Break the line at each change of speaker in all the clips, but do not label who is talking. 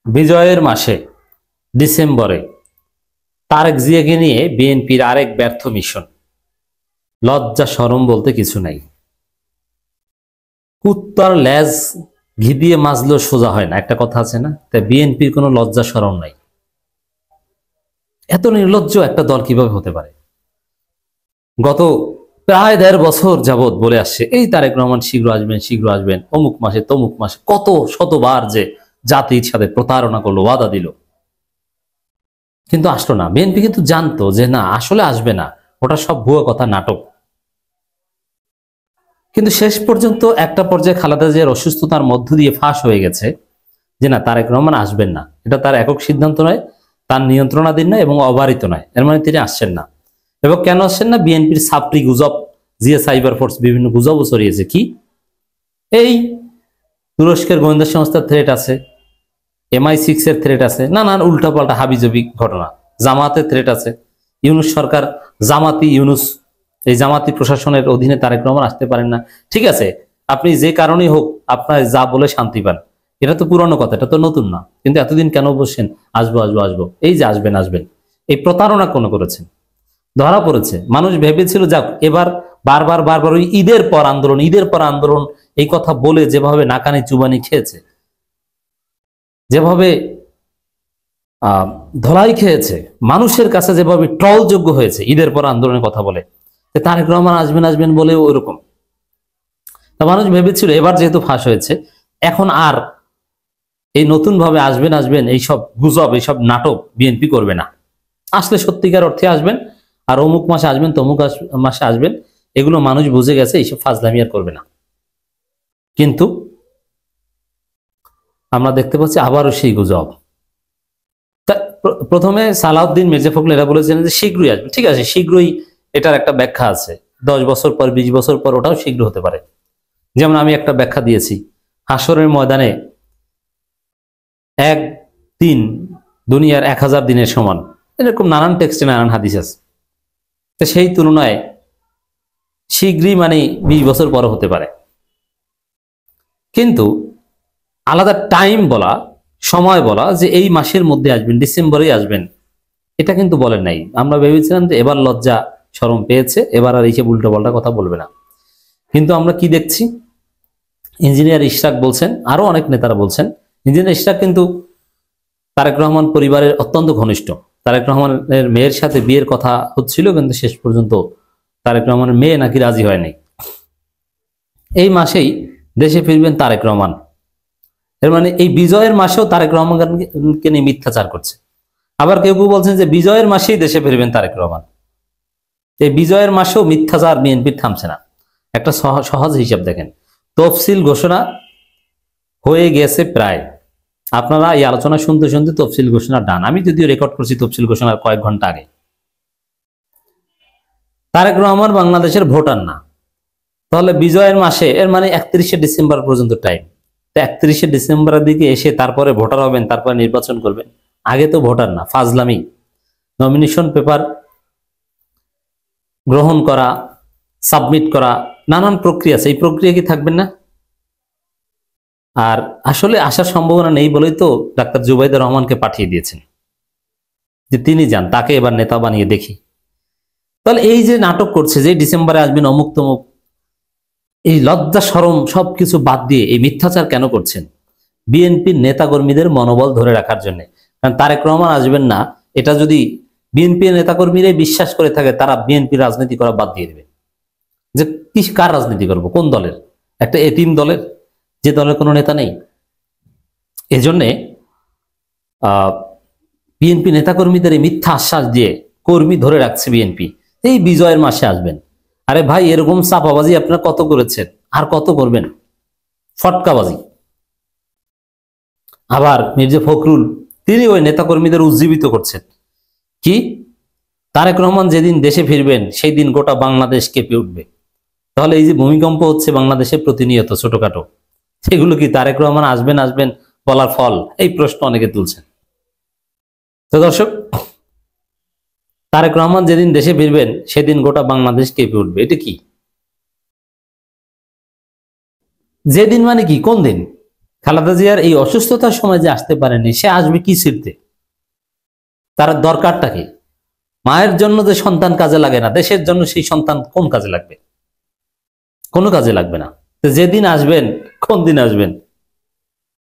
বিজয়ের মাসে ডিসেম্বরে তারেক জিয়াকে নিয়ে বিএনপির আরেক ব্যর্থ মিশন। লজ্জা শরম বলতে কিছু নাই। কুত্তার লেজ ঘি দিয়ে মাজলেও সোজা হয় না, একটা কথা আছে না? তাই বিএনপির কোনো লজ্জা শরম নাই। এত নির্লজ্জ একটা দল কিভাবে হতে পারে? গত প্রায় ১.৫ বছর যাবৎ বলে আসছে এই তারেক রহমান শীঘ্র আসবেন, শীঘ্র আসবেন, অমুক মাসে তমুক মাসে, কত শতবার যে জাতির সাথে প্রতারণা করলো, ওয়াদা দিল, কিন্তু আসলো না। বিএনপি কিন্তু জানতো যে না, আসলে আসবে না, ওটা সব ভুয়া কথা, নাটক। কিন্তু শেষ পর্যন্ত একটা পর্যায়ে খালেদা জিয়ার অসুস্থতার মধ্য দিয়ে ফাঁস হয়ে গেছে যে না, তারেক রহমান আসবেন না। এটা তার একক সিদ্ধান্ত নয়, তার নিয়ন্ত্রণাধীন নয় এবং অবারিত নয়। এর মানে তিনি আসছেন না। এবং কেন আসছেন না? বিএনপির ছাত্রী গুজব, জিয়া সাইবার ফোর্স বিভিন্ন গুজবও ছড়িয়েছে। কি? এই তুরস্কের গোয়েন্দা সংস্থার থ্রেট আছে, MI6 এর থ্রেট আছে, নানান উল্টাপাল্টা হাবিজাবি ঘটনা, জামাতের থ্রেট আছে, ইউনুস সরকার, জামাতি ইউনুস, এই জামাতি প্রশাসনের অধীনে তারেক রহমান আসতে পারেন না। ঠিক আছে, আপনি যে কারণেই হোক আপনার যা বলে শান্তি পান, এটা তো পুরনো কথা, এটা তো নতুন না। কিন্তু এতদিন কেন বসছেন আসবো আসবো আসবো? এই যে আসবেন আসবেন, এই প্রতারণা কোন করেছেন? ধরা পড়েছে। মানুষ ভেবেছিল যাক এবার বারবার বারবার ওই ঈদের পর আন্দোলন, ঈদের পর আন্দোলন এই কথা বলে যেভাবে নাকানি চুবানি খেয়েছে, যেভাবে ধলাই খেয়েছে, মানুষের কাছে যেভাবে ট্রলযোগ্য হয়েছে ঈদের পর আন্দোলনের কথা বলে, তারেক রহমান আসবেন আসবেন বলে ওইরকম। তা মানুষ ভেবেছিল এবার যেহেতু ফাঁস হয়েছে, এখন আর এই নতুন ভাবে আসবেন আসবেন এইসব গুজব, এইসব নাটক বিএনপি করবে না। আসলে সত্যিকার অর্থে আসবেন, আর অমুক মাসে আসবেন, তমুক মাসে আসবেন, এগুলো মানুষ বুঝে গেছে, এইসব ফাজলামি আর করবে না। কিন্তু আমরা দেখতে পাচ্ছি আবারও সেই গুজব। প্রথমে সালাউদ্দিন, মির্জা ফখরুল এরা বলেছিলেন যে শীঘ্রই আসবে। ঠিক আছে, শীঘ্রই এটার একটা ব্যাখ্যা আছে, 10 বছর পর 20 বছর পর ওটাও শীঘ্র হতে পারে। যেমন আমি একটা ব্যাখ্যা দিয়েছি, হাসরের ময়দানে এক দিন দুনিয়ার 1000 দিনের সমান, এরকম নানান টেক্সটে নানান হাদিস আছে। তো সেই তুলনায় শীঘ্রই মানে 20 বছর পর হতে পারে। কিন্তু আলাদা টাইম বলা, সময় বলা যে এই মাসের মধ্যে আসবেন, ডিসেম্বরেই আসবেন, এটা কিন্তু বলেন নাই। আমরা ভেবেছিলাম যে এবার লজ্জা শরম পেয়েছে, এবার আর এইসব উল্টোপাল্টা কথা বলবে না। কিন্তু আমরা কি দেখছি? ইঞ্জিনিয়ার ইশরাক বলছেন, আরো অনেক নেতারা বলছেন, ইঞ্জিনিয়ার ইশরাক কিন্তু তারেক রহমান পরিবারের অত্যন্ত ঘনিষ্ঠ। তারেক রহমানের মেয়ের সাথে বিয়ের কথা হচ্ছিল, কিন্তু শেষ পর্যন্ত তারেক রহমানের মেয়ে নাকি রাজি হয়নি। এই মাসেই দেশে ফিরবেন তারেক রহমান। এর মানে এই বিজয়ের মাসেও তারেক রহমানকে নিয়ে মিথ্যাচার করছে। আবার কেউ কেউ বলছেন যে বিজয়ের মাসেই দেশে ফিরবেন তারেক রহমান। এই বিজয়ের মাসেও মিথ্যাচার বিএনপির থামছে না। একটা সহজ হিসাব দেখেন, তফসিল ঘোষণা হয়ে গেছে প্রায়। আপনারা এই আলোচনা শুনতে শুনতে তফসিল ঘোষণা ডান। আমি যদিও রেকর্ড করছি তফসিল ঘোষণার কয়েক ঘন্টা আগে। তারেক রহমান বাংলাদেশের ভোটার না, তাহলে বিজয়ের মাসে, এর মানে 31শে ডিসেম্বর পর্যন্ত টাইম। তো 31শে ডিসেম্বরের দিকে এসে তারপরে ভোটার হবেন, তারপরে নির্বাচন করবেন। আগে তো ভোটার না, ফাজলামি। নমিনেশন পেপার গ্রহণ করা, সাবমিট করা, নানান প্রক্রিয়া আছে। এই প্রক্রিয়া কি থাকবেন না? আর আসলে আসার সম্ভাবনা নেই বলেই তো ডাক্তার জুবাইদুর রহমানকে পাঠিয়ে দিয়েছেন যে তিনি যান, তাকে এবার নেতা বানিয়ে দেখি। তাহলে এই যে নাটক করছে যে ডিসেম্বরে আসবেন অমুক তমুক, এই লজ্জা শরম সবকিছু বাদ দিয়ে এই মিথ্যাচার কেন করছেন? বিএনপির নেতাকর্মীদের মনোবল ধরে রাখার জন্য। কারণ তারেক রহমান আসবেন না, এটা যদি বিএনপির নেতাকর্মীরাই বিশ্বাস করে থাকে, তারা বিএনপি রাজনীতি করা বাদ দিয়ে দেবে। যে কি, কার রাজনীতি করবো? কোন দলের? একটা এতিম দলের, যে দলের কোনো নেতা নেই। এজন্যে বিএনপি নেতাকর্মীদের এই মিথ্যা আশ্বাস দিয়ে কর্মী ধরে রাখছে বিএনপি, এই বিজয়ের মাসে আসবেন। আরে ভাই, এরকম চাপাবাজি আপনারা কত করেছেন, আর কত করবেন? ফটকাবাজি। আবার মির্জা ফখরুল তিনি ওই নেতাকর্মীদের উজ্জীবিত করছেন। কি? তারেক রহমান যেদিন দেশে ফিরবেন সেই দিন গোটা বাংলাদেশ কেঁপে উঠবে। তাহলে এই যে ভূমিকম্প হচ্ছে বাংলাদেশে প্রতিনিয়ত ছোটখাটো, সেগুলো কি তারেক রহমান আসবেন আসবেন বলার ফল? এই প্রশ্ন অনেকে তুলছেন। তো দর্শক, তারেক রহমান যেদিন দেশে ফিরবেন সেদিন গোটা বাংলাদেশ কেঁপে উঠবে, এটা কি? যেদিন মানে কি? কোন দিন? খালেদা জিয়ার এই অসুস্থতার সময় যে আসতে পারেনি, সে আসবে কি ছিড়তে? তার দরকারটা কি? মায়ের জন্য যে সন্তান কাজে লাগে না, দেশের জন্য সেই সন্তান কোন কাজে লাগবে? কোনো কাজে লাগবে না। তো যেদিন আসবেন, কোন দিন আসবেন?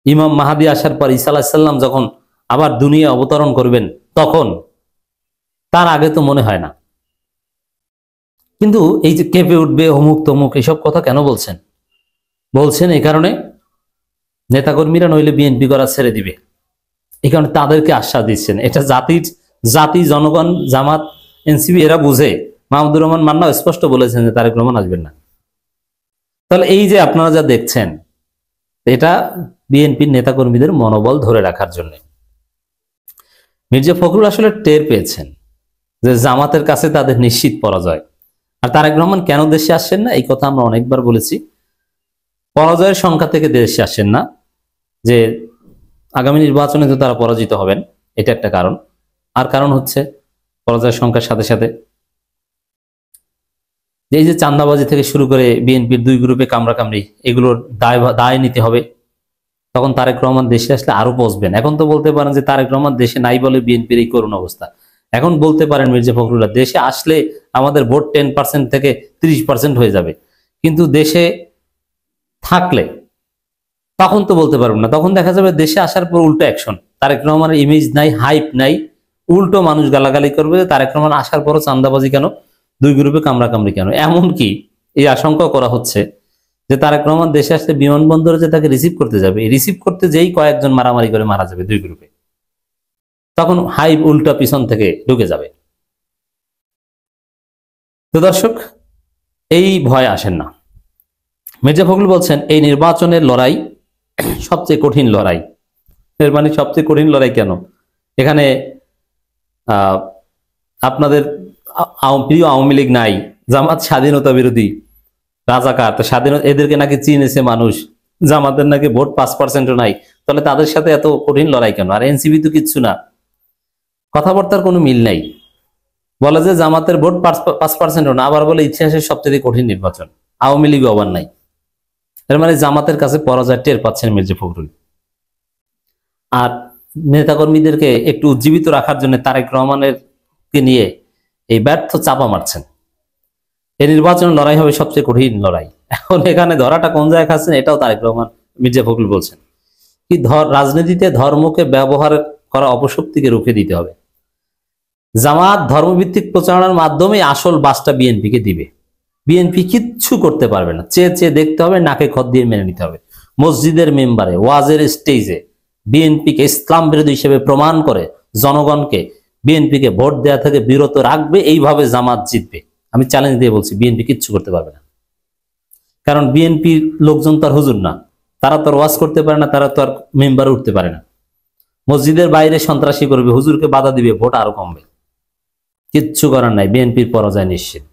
ইমাম মাহাদি আসার পর ঈসা আলাইহিস সালাম যখন আবার দুনিয়া অবতরণ করবেন, তখন? তার আগে তো মনে হয় না। কিন্তু এই যে কেঁপে উঠবে, অমুক তমুক, এসব কথা কেন বলছেন? বলছেন এই কারণে, নেতাকর্মীরা নইলে বিএনপি করা ছেড়ে দিবে, এই কারণে তাদেরকে আশ্বাস দিচ্ছেন। এটা জাতি, জনগণ, জামাত, এনসিপি এরা বুঝে। মাহমুদুর রহমান মান্না স্পষ্ট বলেছেন যে তারেক রহমান আসবেন না। তাহলে এই যে আপনারা যা দেখছেন, এটা বিএনপির নেতাকর্মীদের মনোবল ধরে রাখার জন্য। মির্জা ফখরুল আসলে টের পেয়েছেন যে জামাতের কাছে তাদের নিশ্চিত পরাজয়। আর তারেক রহমান কেন দেশে আসছেন না, এই কথা আমরা অনেকবার বলেছি। পরাজয়ের সংখ্যা থেকে দেশে আসছেন না, যে আগামী নির্বাচনে তো তারা পরাজিত হবেন, এটা একটা কারণ। আর কারণ হচ্ছে পরাজয়ের সংখ্যার সাথে সাথে এই যে চাঁদাবাজি থেকে শুরু করে বিএনপির দুই গ্রুপে কামড়াকামড়ি, এগুলোর দায় নিতে হবে। তখন তারেক রহমান দেশে আসলে আরো বসবেন। এখন তো বলতে পারেন যে তারেক রহমান দেশে নাই বলে বিএনপির এই করুণ অবস্থা। এখন বলতে পারেন মির্জা ফখরুল্লাহ, দেশে আসলে আমাদের ভোট 10% থেকে 30% হয়ে যাবে, কিন্তু দেশে থাকলে তখন তো বলতে পারবেন না। তখন দেখা যাবে দেশে আসার পর উল্টো অ্যাকশন। তারেক রহমানের ইমেজ নাই, হাইপ নাই, উল্টো মানুষ গালাগালি করবে যে তারেক রহমান আসার পরও চাঁদাবাজি কেন, দুই গ্রুপে কামড়াকামড়ি কেন। এমনকি এই আশঙ্কা করা হচ্ছে যে তারেক রহমান দেশে আসলে বিমানবন্দরে যে তাকে রিসিভ করতে যাবে, রিসিভ করতে যেই কয়েকজন মারামারি করে মারা যাবে দুই গ্রুপে, তখন হাইপ উল্টা পিছন থেকে ঢুকে যাবে। তো দর্শক, এই ভয় আসেন না। মির্জা ফখরুল বলছেন এই নির্বাচনের লড়াই সবচেয়ে কঠিন লড়াই। এর মানে সবচেয়ে কঠিন লড়াই কেন? এখানে আপনাদের প্রিয় আওয়ামী লীগ নাই, জামাত স্বাধীনতা বিরোধী, রাজাকার, তো স্বাধীনতা এদেরকে নাকি চিনেছে মানুষ, জামাতের নাকি ভোট 5%ও নাই, তাহলে তাদের সাথে এত কঠিন লড়াই কেন? আর এনসিপি তো কিচ্ছু না। কথাবার্তার কোনো মিল নাই। বলে যে জামাতের ভোট 5%ও না, আবার বলে ইতিহাসের সবচেয়ে কঠিন নির্বাচন, আওয়ামী লীগ আবার নাই। এর মানে জামাতের কাছে পরাজয় টের পাচ্ছেন মির্জা ফখরুল। আর নেতাকর্মীদেরকে একটু উজ্জীবিত রাখার জন্য তারেক রহমানের কে নিয়ে এই ব্যর্থ চাপা মারছেন। এই নির্বাচনের লড়াই হবে সবচেয়ে কঠিন লড়াই। এখন এখানে ধরাটা কোন জায়গায় খাচ্ছেন, এটাও তারেক রহমান, মির্জা ফখরুল বলছেন কি, রাজনীতিতে ধর্মকে ব্যবহার করা অপশক্তিকে রুখে দিতে হবে। জামাত ধর্মভিত্তিক প্রচারণার মাধ্যমে আসল বাসটা বিএনপিকে দিবে। বিএনপি কিচ্ছু করতে পারবে না, চেয়ে চেয়ে দেখতে হবে, নাকে খত দিয়ে মেনে নিতে হবে। মসজিদের মেম্বারে, ওয়াজের স্টেজে বিএনপিকে ইসলাম বিরোধী হিসেবে প্রমাণ করে জনগণকে বিএনপিকে ভোট দেওয়া থেকে বিরত রাখবে। এইভাবে জামাত জিতবে। আমি চ্যালেঞ্জ দিয়ে বলছি, বিএনপি কিচ্ছু করতে পারবে না। কারণ বিএনপির লোকজন তো আর হুজুর না, তারা তো আর ওয়াজ করতে পারে না, তারা তো আর মেম্বারে উঠতে পারে না। মসজিদের বাইরে সন্ত্রাসী করবে, হুজুরকে বাধা দিবে, ভোট আরো কমবে। কিচ্ছু করার নাই, বিএনপির পরাজয় নিশ্চিত।